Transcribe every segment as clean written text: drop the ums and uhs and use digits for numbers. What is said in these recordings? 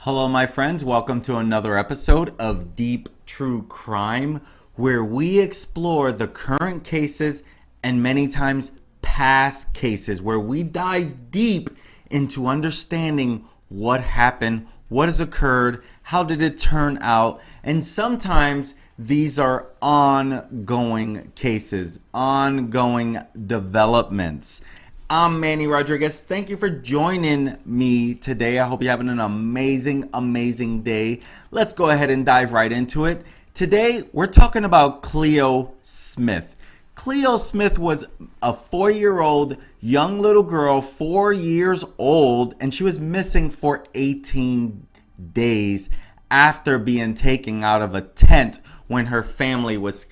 Hello, my friends. Welcome to another episode of Deep True Crime, where we explore the current cases and many times past cases, where we dive deep into understanding what happened, what has occurred, how did it turn out, and sometimes these are ongoing cases, ongoing developments. I'm Manny Rodriguez. Thank you for joining me today. I hope you're having an amazing day. Let's go ahead and dive right into it. Today, we're talking about Cleo Smith. Cleo Smith was a 4-year-old young little girl, 4 years old, and she was missing for 18 days after being taken out of a tent when her family was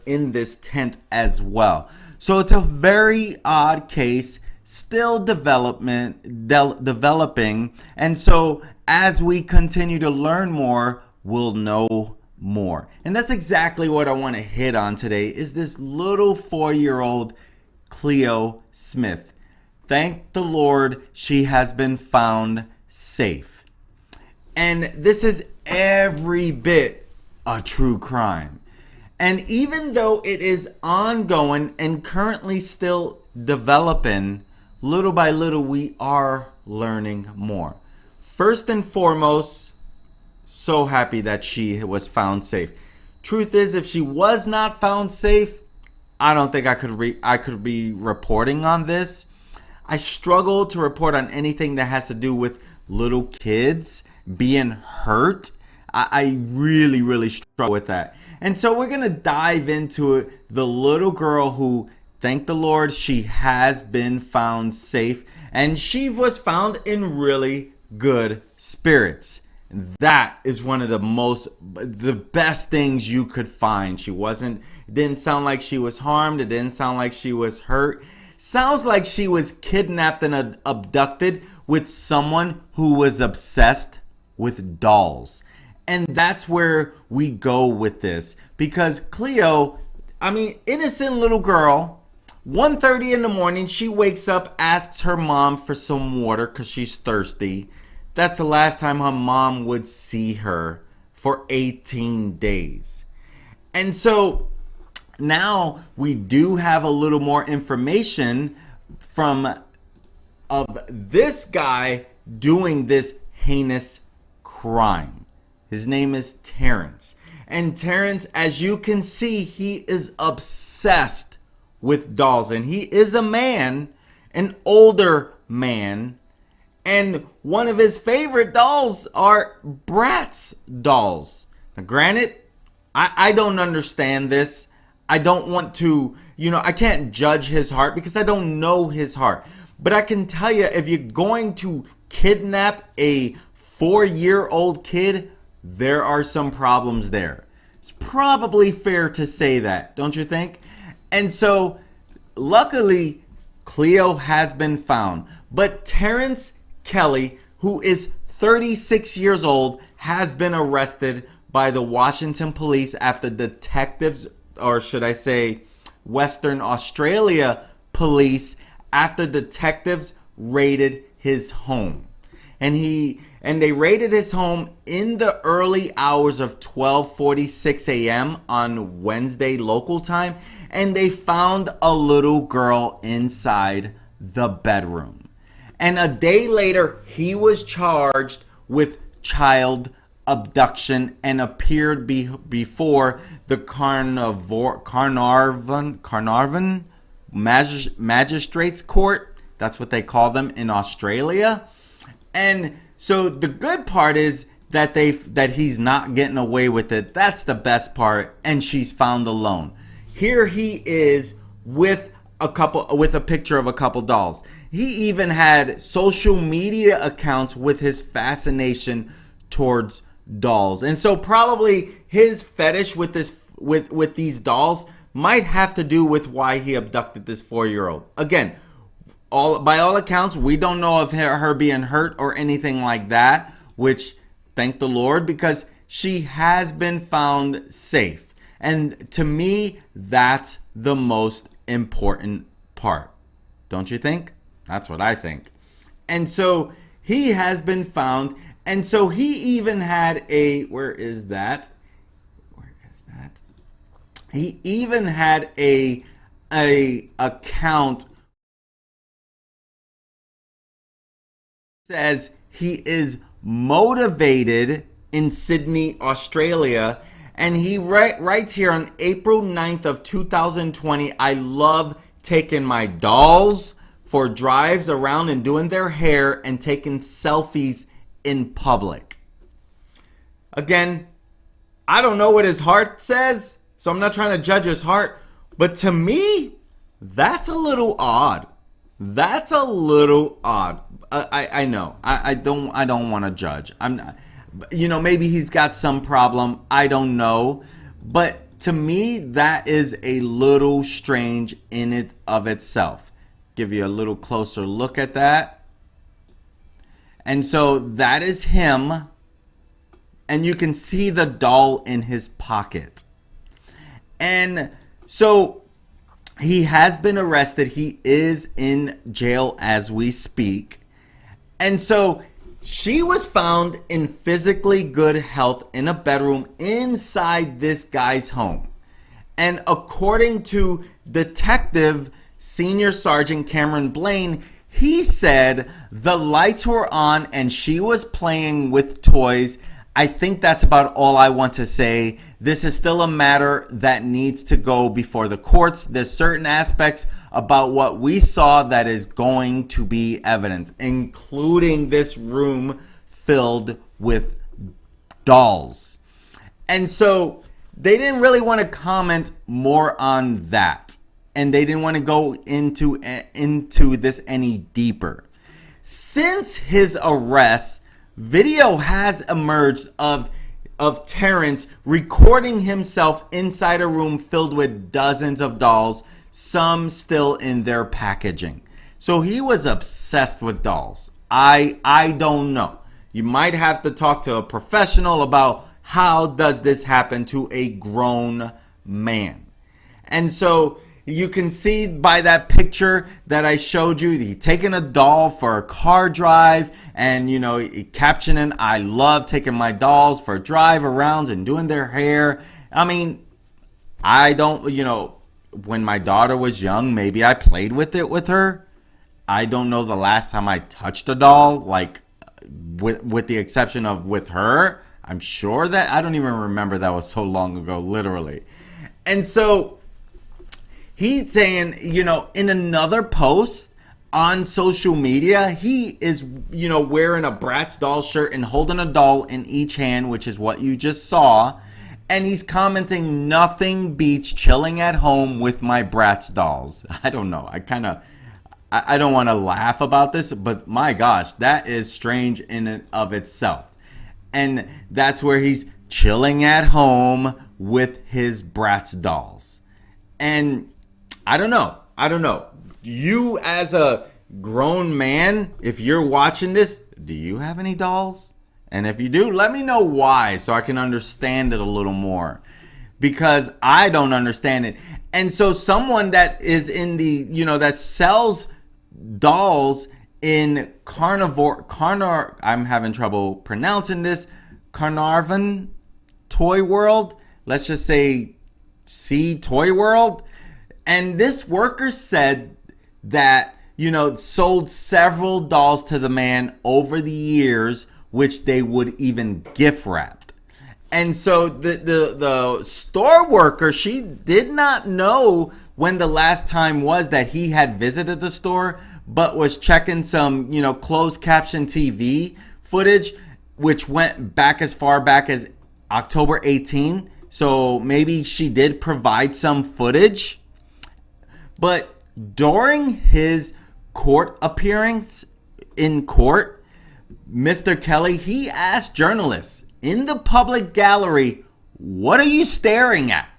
in this tent as well. So it's a very odd case, still developing. And so as we continue to learn more, we'll know more. And that's exactly what I want to hit on today is this little 4-year-old Cleo Smith. Thank the Lord she has been found safe. And this is every bit a true crime. And even though it is ongoing and currently still developing, little by little we are learning more. First and foremost, so happy that she was found safe. Truth is, if she was not found safe, I don't think I could be reporting on this. I struggle to report on anything that has to do with little kids being hurt. I really struggle with that. And so we're going to dive into it. The little girl who, thank the Lord, she has been found safe. And she was found in really good spirits. That is one of the best things you could find. It didn't sound like she was harmed. It didn't sound like she was hurt. Sounds like she was kidnapped and abducted with someone who was obsessed with dolls. And that's where we go with this. Because Cleo, innocent little girl, 1:30 in the morning, she wakes up, asks her mom for some water because she's thirsty. That's the last time her mom would see her for 18 days. And so now we do have a little more information of this guy doing this heinous crime. His name is Terence. And Terence, as you can see, he is obsessed with dolls. And he is a man, an older man. And one of his favorite dolls are Bratz dolls. Now, granted, I don't understand this. I don't want to, I can't judge his heart because I don't know his heart. But I can tell you, if you're going to kidnap a 4-year-old kid, there are some problems there. It's probably fair to say that, don't you think? And so, luckily, Cleo has been found. But Terence Kelly, who is 36 years old, has been arrested by the Washington police after detectives, or should I say Western Australia police, after detectives raided his home. And they raided his home in the early hours of 12:46 a.m. on Wednesday local time, and they found a little girl inside the bedroom. And a day later, he was charged with child abduction and appeared before the Carnarvon Magistrates Court. That's what they call them in Australia. And so the good part is that he's not getting away with it. That's the best part. And she's found alone. Here he is with a picture of a couple dolls. He even had social media accounts with his fascination towards dolls. And so probably his fetish with these dolls might have to do with why he abducted this 4-year-old. Again, by all accounts, we don't know of her being hurt or anything like that, which thank the Lord, because she has been found safe. And to me, that's the most important part. Don't you think? That's what I think. And so he has been found, And so he even had a, where is that? Where is that? He even had a account says he is motivated in Sydney, Australia. And he writes here on April 9th of 2020, I love taking my dolls for drives around and doing their hair and taking selfies in public. Again, I don't know what his heart says, so I'm not trying to judge his heart. But to me, that's a little odd. That's a little odd. I know. I don't want to judge. I'm not. Maybe he's got some problem. I don't know. But to me, that is a little strange in it of itself. Give you a little closer look at that. And so that is him. And you can see the doll in his pocket. And so he has been arrested. He is in jail as we speak. And so she was found in physically good health in a bedroom inside this guy's home. And according to Detective Senior Sergeant Cameron Blaine, he said the lights were on and she was playing with toys. I think that's about all I want to say. This is still a matter that needs to go before the courts. There's certain aspects about what we saw that is going to be evidence, including this room filled with dolls. And so they didn't really want to comment more on that. And they didn't want to go into this any deeper. Since his arrest, video has emerged of Terence recording himself inside a room filled with dozens of dolls, some still in their packaging. So he was obsessed with dolls. I don't know. You might have to talk to a professional about how does this happen to a grown man. And so you can see by that picture that I showed you, he taking a doll for a car drive and, captioning, I love taking my dolls for drive arounds and doing their hair. I mean, I don't, when my daughter was young, maybe I played with it with her. I don't know the last time I touched a doll, like with the exception of with her. I'm sure that, I don't even remember, that was so long ago, literally. And so he's saying, in another post on social media, he is, wearing a Bratz doll shirt and holding a doll in each hand, which is what you just saw. And he's commenting, nothing beats chilling at home with my Bratz dolls. I don't know. I don't want to laugh about this, but my gosh, that is strange in and of itself. And that's where he's chilling at home with his Bratz dolls. And I don't know. You as a grown man, if you're watching this, do you have any dolls? And if you do, let me know why so I can understand it a little more. Because I don't understand it. And so someone that is in the, that sells dolls in I'm having trouble pronouncing this, Carnarvon Toy World. Let's just say Toy World. And this worker said that, sold several dolls to the man over the years, which they would even gift wrapped. And so the store worker, she did not know when the last time was that he had visited the store, but was checking some, closed caption TV footage, which went back as far back as October 18. So maybe she did provide some footage. But during his court appearance in court, Mr. Kelly, he asked journalists in the public gallery, what are you staring at?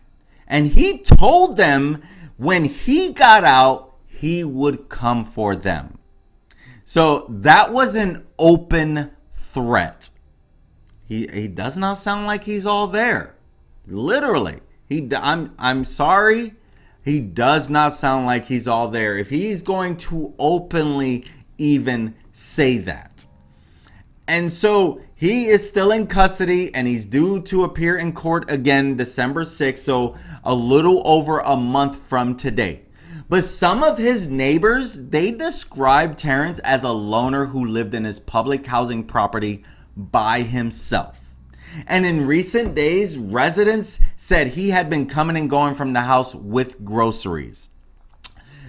And he told them when he got out, he would come for them. So that was an open threat. He does not sound like he's all there. Literally. I'm sorry. He does not sound like he's all there. If he's going to openly even say that. And so he is still in custody and he's due to appear in court again December 6th, so a little over a month from today. But some of his neighbors, they described Terence as a loner who lived in his public housing property by himself. And in recent days, residents said he had been coming and going from the house with groceries.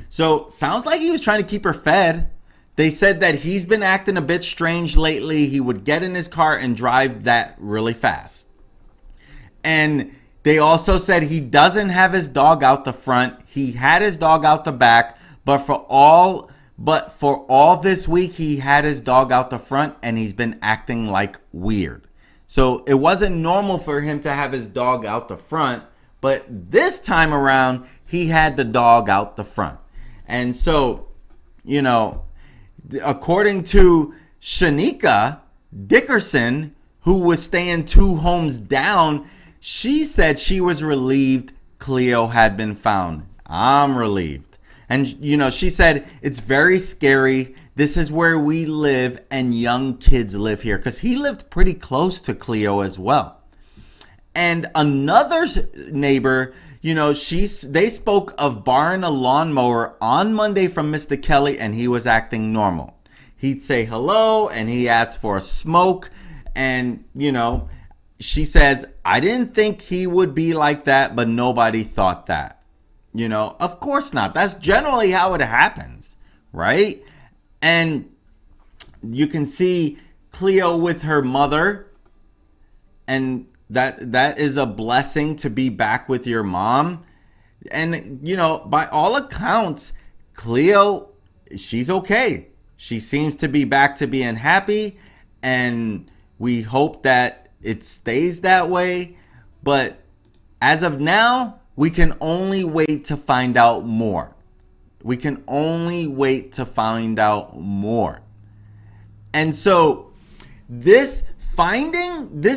So sounds like he was trying to keep her fed. They said that he's been acting a bit strange lately. He would get in his car and drive that really fast. And they also said he doesn't have his dog out the front. He had his dog out the back, but for all this week he had his dog out the front and he's been acting like weird. So it wasn't normal for him to have his dog out the front, but this time around he had the dog out the front. And so, you know, according to Shanika Dickerson, who was staying 2 homes down, she said she was relieved Cleo had been found. I'm relieved. And, you know, she said, it's very scary. This is where we live and young kids live here. Because he lived pretty close to Cleo as well. And another neighbor, you know, they spoke of borrowing a lawnmower on Monday from Mr. Kelly and he was acting normal. He'd say hello and he asked for a smoke. And, you know, she says, I didn't think he would be like that, but nobody thought that. You know, of course not. That's generally how it happens, right? And you can see Cleo with her mother, and that is a blessing to be back with your mom. And, you know, by all accounts, Cleo, she's okay. She seems to be back to being happy, and we hope that it stays that way. But as of now, we can only wait to find out more. We can only wait to find out more. And so this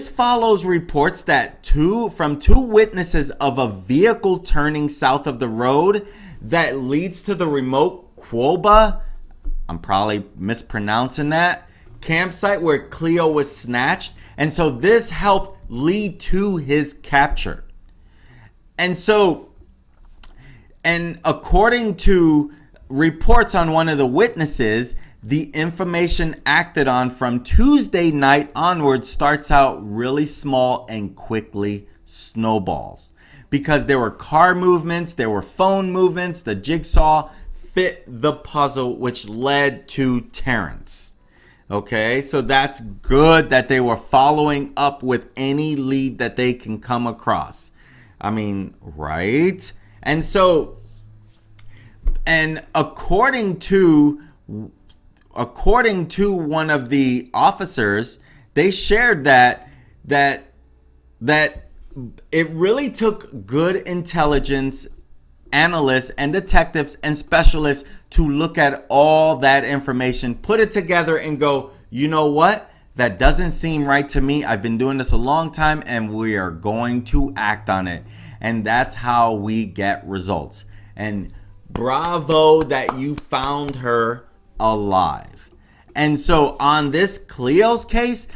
follows reports that from two witnesses of a vehicle turning south of the road that leads to the remote Quoba, I'm probably mispronouncing that, campsite where Cleo was snatched. And so this helped lead to his capture. And so, and according to reports on one of the witnesses, the information acted on from Tuesday night onward starts out really small and quickly snowballs. Because there were car movements, there were phone movements, the jigsaw fit the puzzle, which led to Terence. Okay, so that's good that they were following up with any lead that they can come across. I mean, right? And so, and according to one of the officers, they shared that it really took good intelligence analysts and detectives and specialists to look at all that information, put it together and go, you know what? That doesn't seem right to me. I've been doing this a long time and we are going to act on it. And that's how we get results. And bravo that you found her alive. And so on this Cleo's case,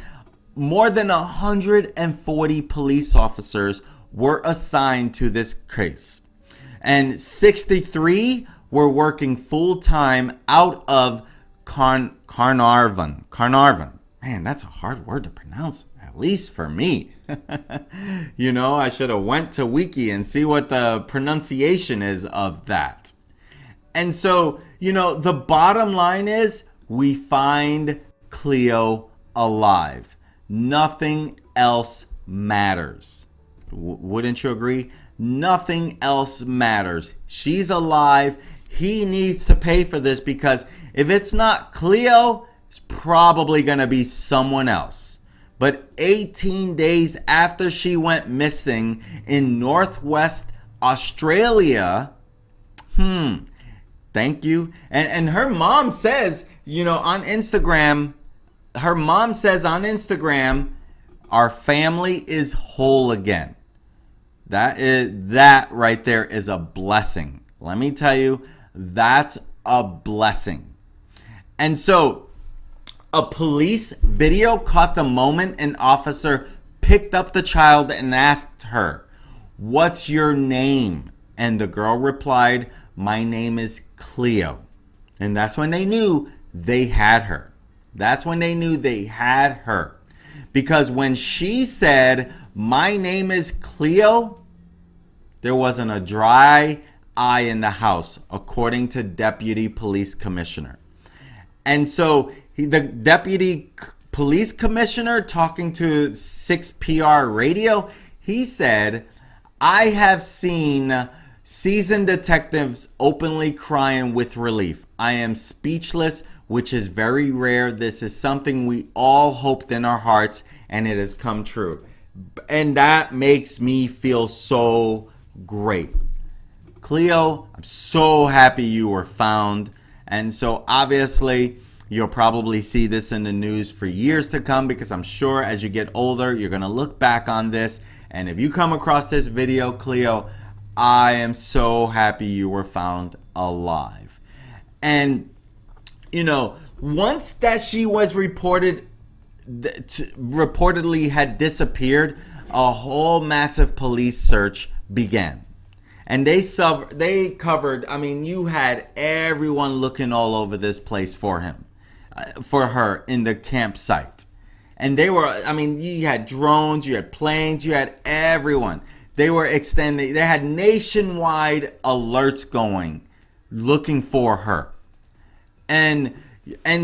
more than 140 police officers were assigned to this case. And 63 were working full-time out of Carnarvon. Man, that's a hard word to pronounce, at least for me. You know, I should have went to Wiki and see what the pronunciation is of that. And so, you know, the bottom line is we find Cleo alive. Nothing else matters. Wouldn't you agree? Nothing else matters. She's alive. He needs to pay for this because if it's not Cleo, it's probably going to be someone else. But 18 days after she went missing in Northwest Australia, thank you. And her mom says, you know, on Instagram, our family is whole again. That right there is a blessing. Let me tell you, that's a blessing. And so, A police video caught the moment an officer picked up the child and asked her, "What's your name?" And the girl replied, "My name is Cleo." And that's when they knew they had her. That's when they knew they had her. Because when she said, "My name is Cleo," there wasn't a dry eye in the house, according to Deputy Police Commissioner. And so the Deputy Police Commissioner, talking to 6PR Radio, he said, "I have seen seasoned detectives openly crying with relief. I am speechless, which is very rare. This is something we all hoped in our hearts, and it has come true." And that makes me feel so great. Cleo, I'm so happy you were found. And so obviously, you'll probably see this in the news for years to come, because I'm sure as you get older, you're going to look back on this. And if you come across this video, Cleo, I am so happy you were found alive. And, you know, once that she was reportedly had disappeared, a whole massive police search began. And they covered, I mean, you had everyone looking all over this place for her in the campsite. And they were, I mean, you had drones, you had planes, you had everyone. They were extending, they had nationwide alerts going, looking for her. And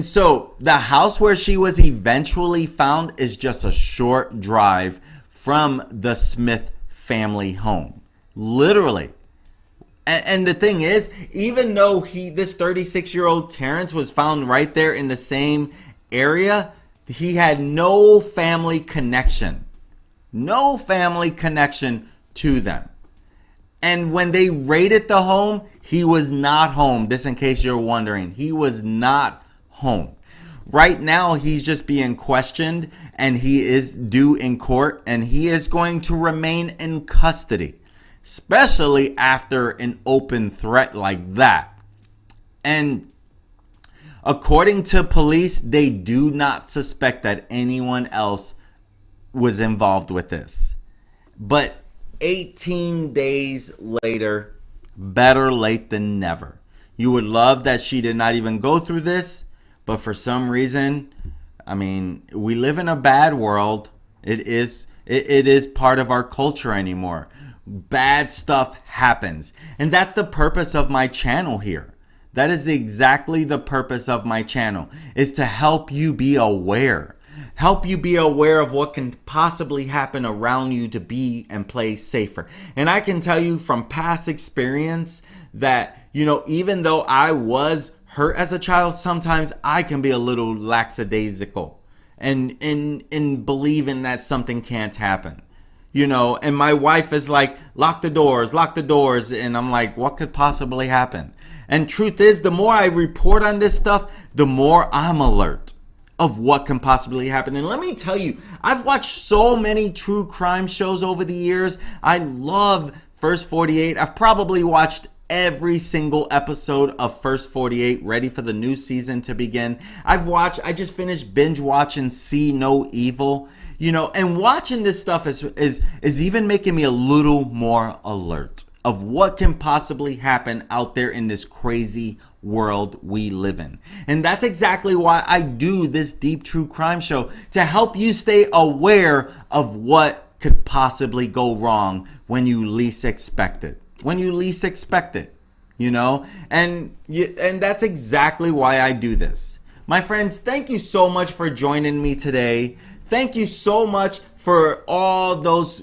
so the house where she was eventually found is just a short drive from the Smith family home. Literally. And the thing is, even though this 36-year-old Terence was found right there in the same area, he had no family connection. No family connection to them. And when they raided the home, he was not home. This in case you're wondering. He was not home. Right now, he's just being questioned, and he is due in court, and he is going to remain in custody, especially after an open threat like that. And according to police, they do not suspect that anyone else was involved with this. But 18 days later, better late than never. You would love that she did not even go through this, but for some reason, I mean, we live in a bad world. It is part of our culture anymore. Bad stuff happens. And that's the purpose of my channel here. That is exactly the purpose of my channel, is to help you be aware. Help you be aware of what can possibly happen around you to be and play safer. And I can tell you from past experience that, you know, even though I was hurt as a child, sometimes I can be a little lackadaisical and in believing that something can't happen. You know, and my wife is like, lock the doors. And I'm like, what could possibly happen? And truth is, the more I report on this stuff, the more I'm alert of what can possibly happen. And let me tell you, I've watched so many true crime shows over the years. I love First 48. I've probably watched every single episode of First 48, ready for the new season to begin. I just finished binge watching See No Evil. You know, and watching this stuff is even making me a little more alert of what can possibly happen out there in this crazy world we live in. And that's exactly why I do this deep true crime show, to help you stay aware of what could possibly go wrong when you least expect it. When you least expect it, you know? And that's exactly why I do this. My friends, thank you so much for joining me today. Thank you so much for all those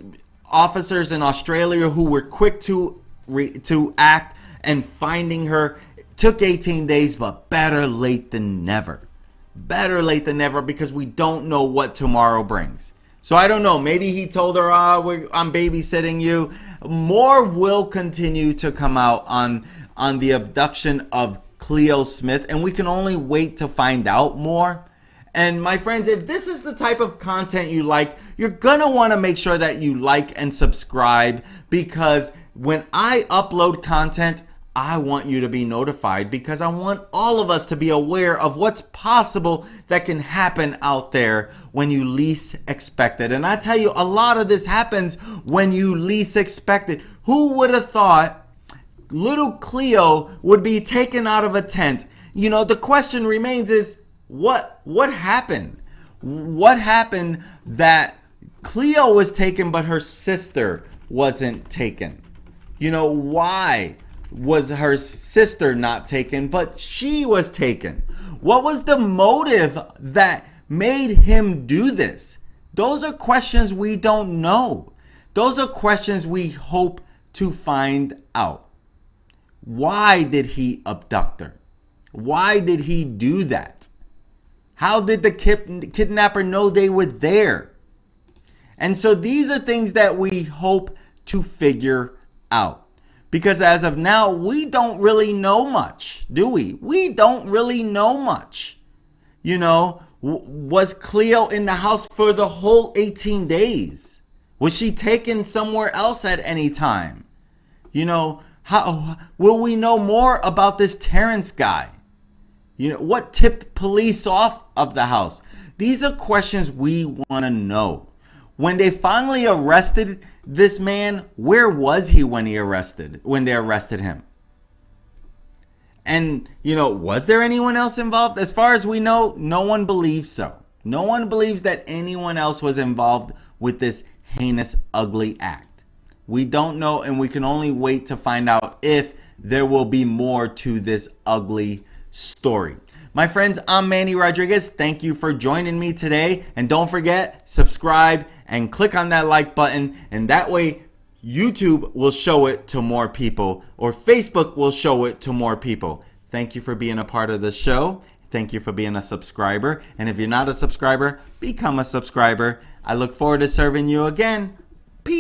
officers in Australia who were quick to act and finding her. It took 18 days, but better late than never. Better late than never, because we don't know what tomorrow brings. So I don't know. Maybe he told her, I'm babysitting you. More will continue to come out on the abduction of Cleo Smith, and we can only wait to find out more. And my friends, if this is the type of content you like, you're gonna want to make sure that you like and subscribe, because when I upload content, I want you to be notified because I want all of us to be aware of what's possible that can happen out there when you least expect it. And I tell you, a lot of this happens when you least expect it. Who would have thought little Cleo would be taken out of a tent? You know, the question remains is, what happened? What happened that Cleo was taken but her sister wasn't taken? You know, why was her sister not taken, but she was taken? What was the motive that made him do this? Those are questions we don't know. Those are questions we hope to find out. Why did he abduct her? Why did he do that? How did the kidnapper know they were there? And so these are things that we hope to figure out. Because as of now, we don't really know much, do we? We don't really know much. You know, was Cleo in the house for the whole 18 days? Was she taken somewhere else at any time? You know, how will we know more about this Terence guy? You know, what tipped police off of the house? These are questions we want to know. When they finally arrested this man, where was he when they arrested him? And, you know, was there anyone else involved? As far as we know, no one believes so. No one believes that anyone else was involved with this heinous, ugly act. We don't know, and we can only wait to find out if there will be more to this ugly story. My friends, I'm Manny Rodriguez. Thank you for joining me today. And don't forget, subscribe and click on that like button. And that way, YouTube will show it to more people, or Facebook will show it to more people. Thank you for being a part of the show. Thank you for being a subscriber. And if you're not a subscriber, become a subscriber. I look forward to serving you again.